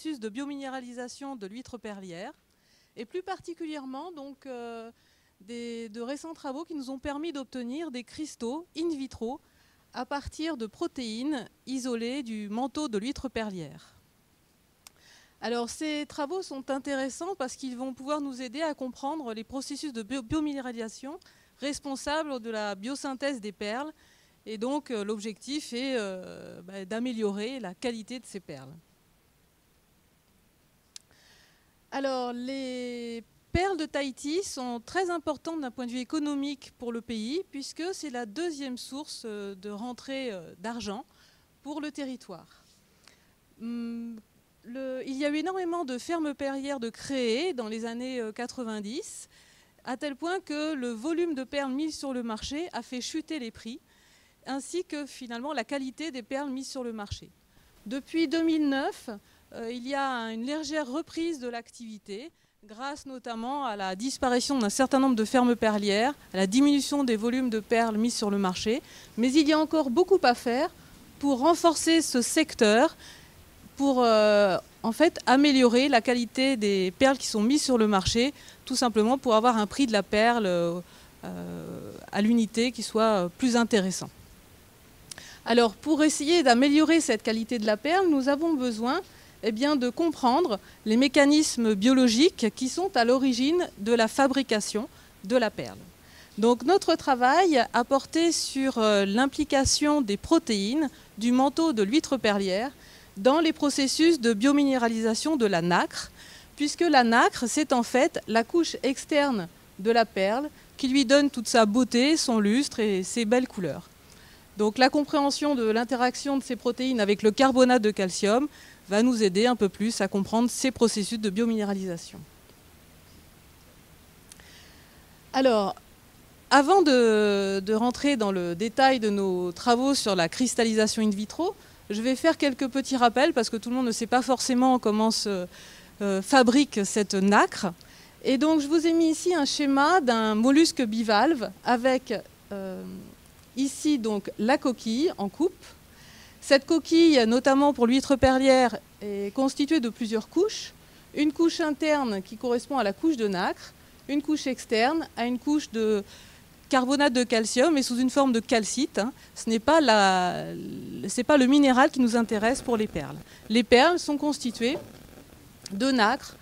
de biominéralisation de l'huître perlière, et plus particulièrement donc, de récents travaux qui nous ont permis d'obtenir des cristaux in vitro à partir de protéines isolées du manteau de l'huître perlière. Alors ces travaux sont intéressants parce qu'ils vont pouvoir nous aider à comprendre les processus de biominéralisation responsables de la biosynthèse des perles, et donc l'objectif est d'améliorer la qualité de ces perles. Alors, les perles de Tahiti sont très importantes d'un point de vue économique pour le pays, puisque c'est la deuxième source de rentrée d'argent pour le territoire. Il y a eu énormément de fermes perlières de créées dans les années 90, à tel point que le volume de perles mises sur le marché a fait chuter les prix, ainsi que finalement la qualité des perles mises sur le marché. Depuis 2009, il y a une légère reprise de l'activité, grâce notamment à la disparition d'un certain nombre de fermes perlières, à la diminution des volumes de perles mises sur le marché. Mais il y a encore beaucoup à faire pour renforcer ce secteur, pour en fait améliorer la qualité des perles qui sont mises sur le marché, tout simplement pour avoir un prix de la perle à l'unité qui soit plus intéressant. Alors pour essayer d'améliorer cette qualité de la perle, nous avons besoin de comprendre les mécanismes biologiques qui sont à l'origine de la fabrication de la perle. Donc notre travail a porté sur l'implication des protéines du manteau de l'huître perlière dans les processus de biominéralisation de la nacre, puisque la nacre, c'est en fait la couche externe de la perle qui lui donne toute sa beauté, son lustre et ses belles couleurs. Donc la compréhension de l'interaction de ces protéines avec le carbonate de calcium va nous aider un peu plus à comprendre ces processus de biominéralisation. Alors, avant de rentrer dans le détail de nos travaux sur la cristallisation in vitro, je vais faire quelques petits rappels parce que tout le monde ne sait pas forcément comment se fabrique cette nacre. Et donc, je vous ai mis ici un schéma d'un mollusque bivalve avec ici donc la coquille en coupe. Cette coquille, notamment pour l'huître perlière, est constituée de plusieurs couches. Une couche interne qui correspond à la couche de nacre, une couche externe à une couche de carbonate de calcium et sous une forme de calcite. Ce n'est pas le minéral qui nous intéresse pour les perles. Les perles sont constituées de nacre,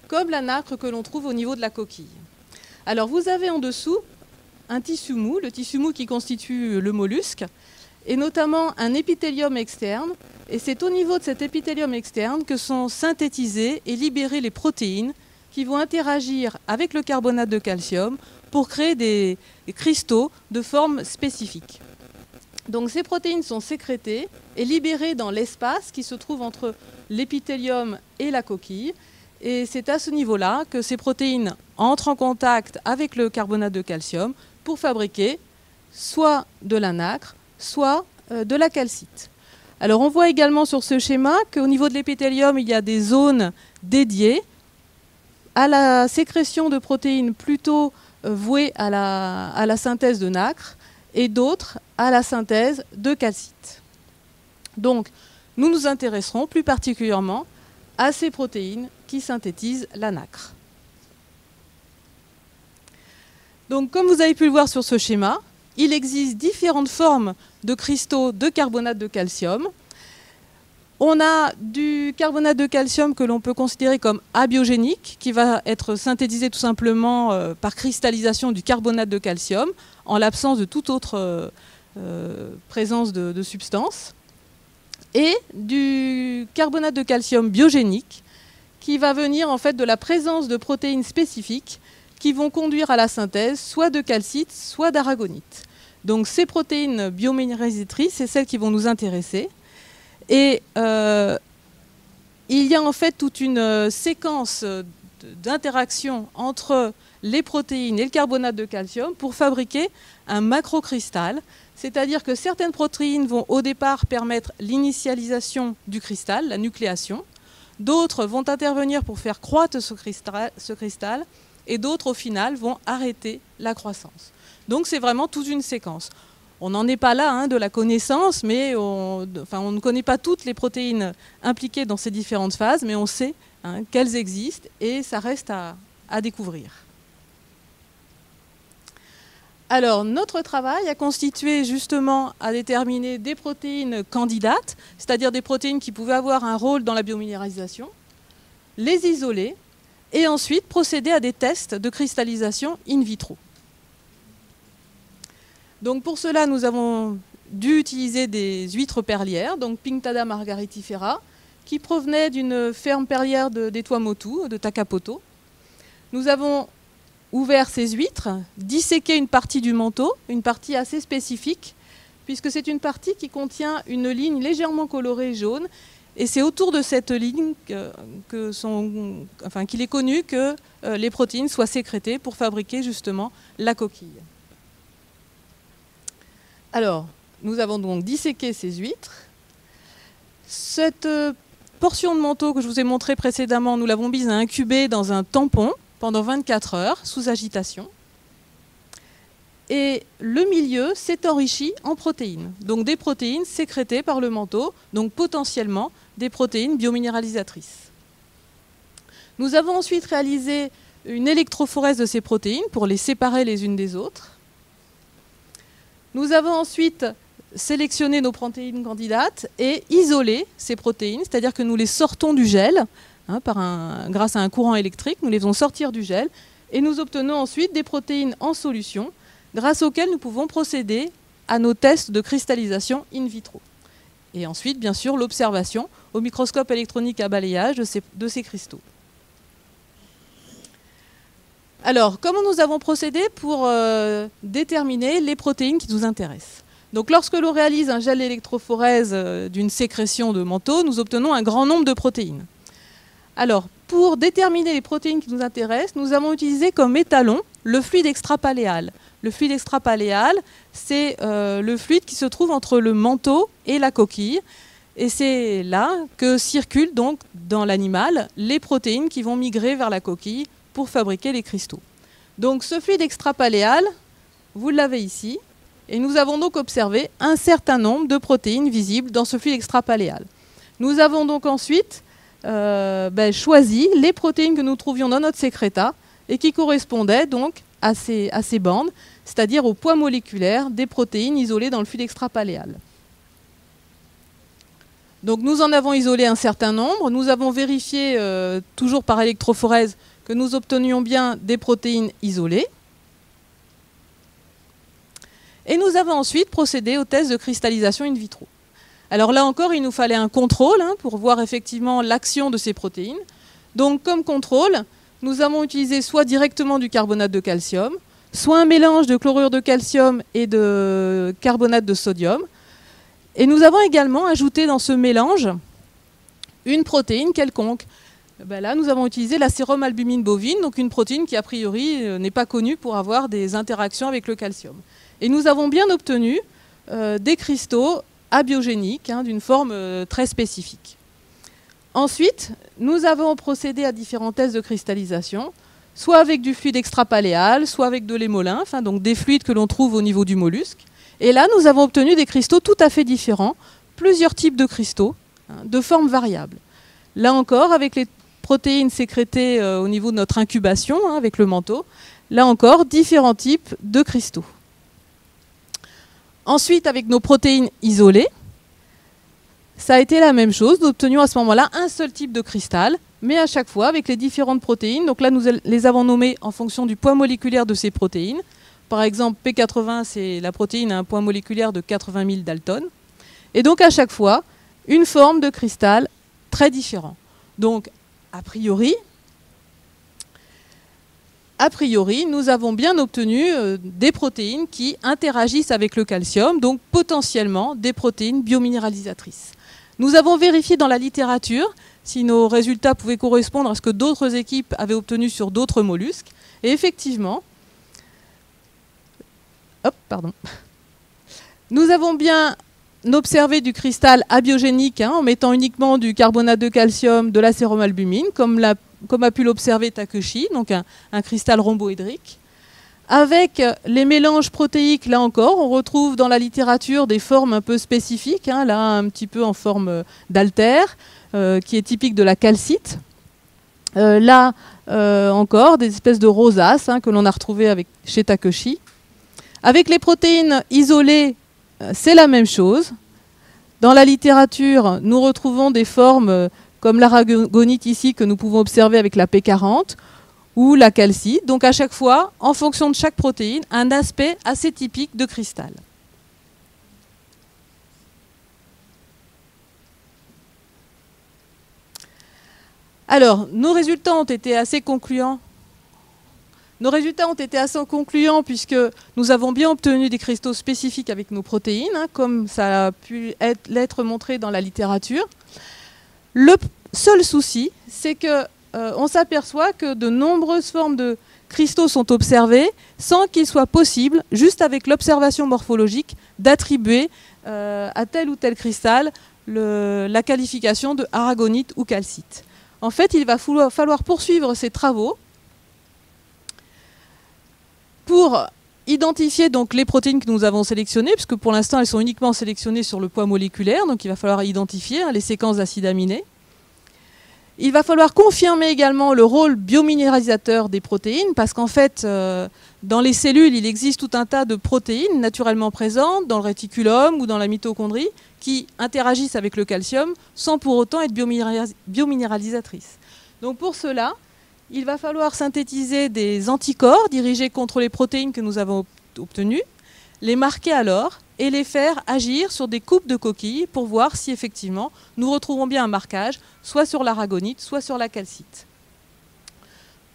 comme la nacre que l'on trouve au niveau de la coquille. Alors vous avez en dessous un tissu mou, le tissu mou qui constitue le mollusque, et notamment un épithélium externe. Et c'est au niveau de cet épithélium externe que sont synthétisées et libérées les protéines qui vont interagir avec le carbonate de calcium pour créer des cristaux de forme spécifique. Donc ces protéines sont sécrétées et libérées dans l'espace qui se trouve entre l'épithélium et la coquille. Et c'est à ce niveau-là que ces protéines entrent en contact avec le carbonate de calcium pour fabriquer soit de la nacre, soit de la calcite. Alors on voit également sur ce schéma qu'au niveau de l'épithélium, il y a des zones dédiées à la sécrétion de protéines plutôt vouées à la synthèse de nacre et d'autres à la synthèse de calcite. Donc nous nous intéresserons plus particulièrement à ces protéines qui synthétisent la nacre. Donc comme vous avez pu le voir sur ce schéma, il existe différentes formes de cristaux de carbonate de calcium. On a du carbonate de calcium que l'on peut considérer comme abiogénique, qui va être synthétisé tout simplement par cristallisation du carbonate de calcium, en l'absence de toute autre présence de substance. Et du carbonate de calcium biogénique, qui va venir en fait de la présence de protéines spécifiques qui vont conduire à la synthèse soit de calcite, soit d'aragonite. Donc ces protéines biominéralisatrices, c'est celles qui vont nous intéresser. Et il y a en fait toute une séquence d'interaction entre les protéines et le carbonate de calcium pour fabriquer un macrocristal. C'est-à-dire que certaines protéines vont au départ permettre l'initialisation du cristal, la nucléation. D'autres vont intervenir pour faire croître ce cristal et d'autres au final vont arrêter la croissance. Donc c'est vraiment toute une séquence. On n'en est pas là hein, de la connaissance, mais on ne connaît pas toutes les protéines impliquées dans ces différentes phases, mais on sait hein, qu'elles existent et ça reste à découvrir. Alors, notre travail a consisté justement à déterminer des protéines candidates, c'est-à-dire des protéines qui pouvaient avoir un rôle dans la biominéralisation, les isoler et ensuite procéder à des tests de cristallisation in vitro. Donc pour cela, nous avons dû utiliser des huîtres perlières, donc Pinctada margaritifera, qui provenaient d'une ferme perlière des Tuamotu, de Takapoto. Nous avons ouvert ces huîtres, disséqué une partie du manteau, une partie assez spécifique, puisque c'est une partie qui contient une ligne légèrement colorée jaune, et c'est autour de cette ligne qu'il est connu que les protéines soient sécrétées pour fabriquer justement la coquille. Alors, nous avons donc disséqué ces huîtres. Cette portion de manteau que je vous ai montré précédemment, nous l'avons mise à incuber dans un tampon pendant 24 heures sous agitation. Et le milieu s'est enrichi en protéines, donc des protéines sécrétées par le manteau, donc potentiellement des protéines biominéralisatrices. Nous avons ensuite réalisé une électrophorèse de ces protéines pour les séparer les unes des autres. Nous avons ensuite sélectionné nos protéines candidates et isolé ces protéines, c'est-à-dire que nous les sortons du gel, hein, grâce à un courant électrique, nous les faisons sortir du gel et nous obtenons ensuite des protéines en solution grâce auxquelles nous pouvons procéder à nos tests de cristallisation in vitro. Et ensuite, bien sûr, l'observation au microscope électronique à balayage de ces cristaux. Alors, comment nous avons procédé pour déterminer les protéines qui nous intéressent? Donc, lorsque l'on réalise un gel d'électrophorèse d'une sécrétion de manteau, nous obtenons un grand nombre de protéines. Alors, pour déterminer les protéines qui nous intéressent, nous avons utilisé comme étalon le fluide extrapaléal. Le fluide extrapaléal, c'est le fluide qui se trouve entre le manteau et la coquille. Et c'est là que circulent donc dans l'animal les protéines qui vont migrer vers la coquille pour fabriquer les cristaux. Donc ce fluide extrapaléal, vous l'avez ici, et nous avons donc observé un certain nombre de protéines visibles dans ce fluide extrapaléal. Nous avons donc ensuite choisi les protéines que nous trouvions dans notre sécréta et qui correspondaient donc à ces bandes, c'est-à-dire au poids moléculaire des protéines isolées dans le fluide extrapaléal. Donc nous en avons isolé un certain nombre, nous avons vérifié, toujours par électrophorèse, que nous obtenions bien des protéines isolées. Et nous avons ensuite procédé au test de cristallisation in vitro. Alors là encore, il nous fallait un contrôle pour voir effectivement l'action de ces protéines. Donc comme contrôle, nous avons utilisé soit directement du carbonate de calcium, soit un mélange de chlorure de calcium et de carbonate de sodium. Et nous avons également ajouté dans ce mélange une protéine quelconque. Là, nous avons utilisé la sérumalbumine bovine, donc une protéine qui a priori n'est pas connue pour avoir des interactions avec le calcium. Et nous avons bien obtenu des cristaux abiogéniques d'une forme très spécifique. Ensuite, nous avons procédé à différents tests de cristallisation, soit avec du fluide extrapaléal, soit avec de l'hémolymphe, donc des fluides que l'on trouve au niveau du mollusque. Et là, nous avons obtenu des cristaux tout à fait différents, plusieurs types de cristaux, de formes variables. Là encore, avec les protéines sécrétées au niveau de notre incubation, avec le manteau, là encore, différents types de cristaux. Ensuite, avec nos protéines isolées, ça a été la même chose. Nous obtenions à ce moment-là un seul type de cristal, mais à chaque fois avec les différentes protéines. Donc là, nous les avons nommées en fonction du poids moléculaire de ces protéines. Par exemple, P80, c'est la protéine à un poids moléculaire de 80 000 Dalton. Et donc à chaque fois, une forme de cristal très différent. Donc, a priori, nous avons bien obtenu des protéines qui interagissent avec le calcium, donc potentiellement des protéines biominéralisatrices. Nous avons vérifié dans la littérature si nos résultats pouvaient correspondre à ce que d'autres équipes avaient obtenu sur d'autres mollusques. Et effectivement, nous avons bien observé du cristal abiogénique en mettant uniquement du carbonate de calcium, de la sérumalbumine, comme a pu l'observer Takeuchi, donc un cristal rhomboédrique, Avec les mélanges protéiques, là encore, on retrouve dans la littérature des formes un peu spécifiques, hein, là un petit peu en forme d'altère, qui est typique de la calcite. Là encore, des espèces de rosaces hein, que l'on a retrouvées chez Takeshi. Avec les protéines isolées, c'est la même chose. Dans la littérature, nous retrouvons des formes comme l'aragonite ici que nous pouvons observer avec la P40 ou la calcite. Donc à chaque fois, en fonction de chaque protéine, un aspect assez typique de cristal. Alors, nos résultats ont été assez concluants. Puisque nous avons bien obtenu des cristaux spécifiques avec nos protéines, hein, comme ça a pu l'être montré dans la littérature. Le seul souci, c'est que on s'aperçoit que de nombreuses formes de cristaux sont observées sans qu'il soit possible, juste avec l'observation morphologique, d'attribuer à tel ou tel cristal la qualification de aragonite ou calcite. En fait, il va falloir poursuivre ces travaux pour identifier donc les protéines que nous avons sélectionnées, puisque pour l'instant elles sont uniquement sélectionnées sur le poids moléculaire, donc il va falloir identifier les séquences d'acides aminés. Il va falloir confirmer également le rôle biominéralisateur des protéines, parce qu'en fait, dans les cellules, il existe tout un tas de protéines naturellement présentes, dans le réticulum ou dans la mitochondrie, qui interagissent avec le calcium sans pour autant être biominéralisatrices. Donc pour cela, il va falloir synthétiser des anticorps dirigés contre les protéines que nous avons obtenues, les marquer alors et les faire agir sur des coupes de coquilles pour voir si effectivement nous retrouvons bien un marquage, soit sur l'aragonite, soit sur la calcite.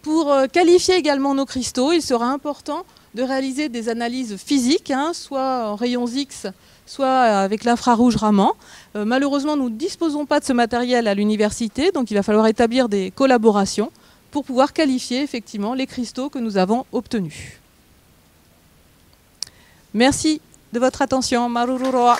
Pour qualifier également nos cristaux, il sera important de réaliser des analyses physiques, hein, soit en rayons X, soit avec l'infrarouge Raman. Malheureusement, nous ne disposons pas de ce matériel à l'université, donc il va falloir établir des collaborations pour pouvoir qualifier effectivement les cristaux que nous avons obtenus. Merci de votre attention. Marururoa.